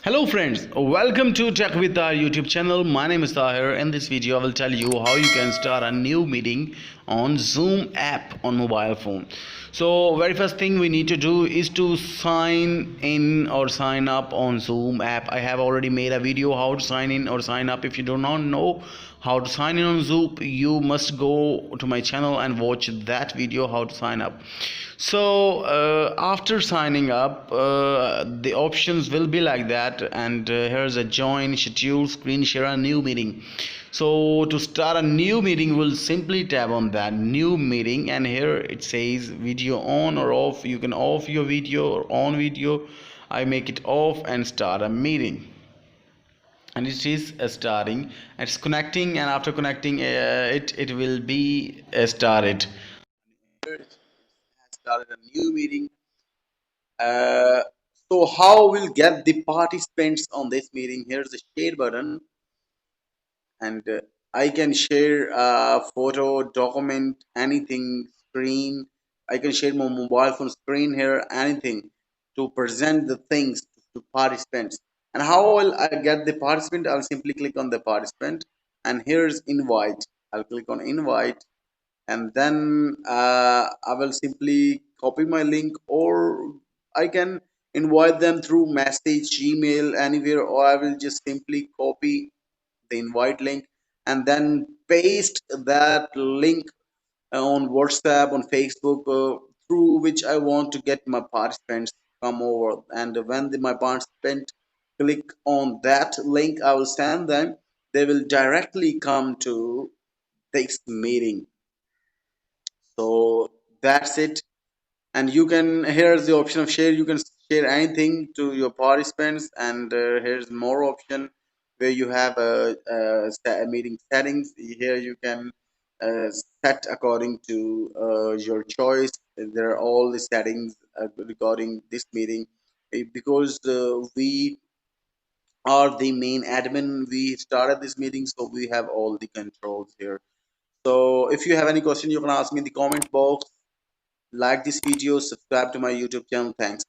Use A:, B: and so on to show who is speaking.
A: Hello friends, welcome to Tech with our YouTube channel. My name is Tahir. In this video I will tell you how you can start a new meeting on Zoom app on mobile phone. So very first thing we need to do is to sign in or sign up on Zoom app. I have already made a video how to sign in or sign up. If you do not know how to sign in on Zoom, you must go to my channel and watch that video how to sign up. So after signing up, the options will be like that, and here's a join, schedule, screen share, a new meeting. So to start a new meeting, we'll simply tap on that new meeting, and here it says video on or off. You can off your video or on video. I make it off and start a meeting, and it is starting. It's connecting, and after connecting, it will be started. Started a new meeting. Uh, so how we'll get the participants on this meeting? Here's the share button, and I can share a photo, document, anything, screen. I can share my mobile phone screen here, anything to present the things to participants. And how will I get the participant? I'll simply click on the participant, and here's invite. I'll click on invite, and then I will simply copy my link, or I can invite them through message, Gmail, anywhere, or I will just simply copy the invite link and then paste that link on WhatsApp, on Facebook, through which I want to get my participants come over. And when my participant click on that link, I will send them. They will directly come to this meeting. So that's it. And you can, here's the option of share. You can share anything to your participants, and here's more option where you have a meeting settings. Here you can set according to your choice. There are all the settings regarding this meeting. Because we are the main admin, we started this meeting, so we have all the controls here. So if you have any question, you can ask me in the comment box. Like this video, subscribe to my YouTube channel. Thanks.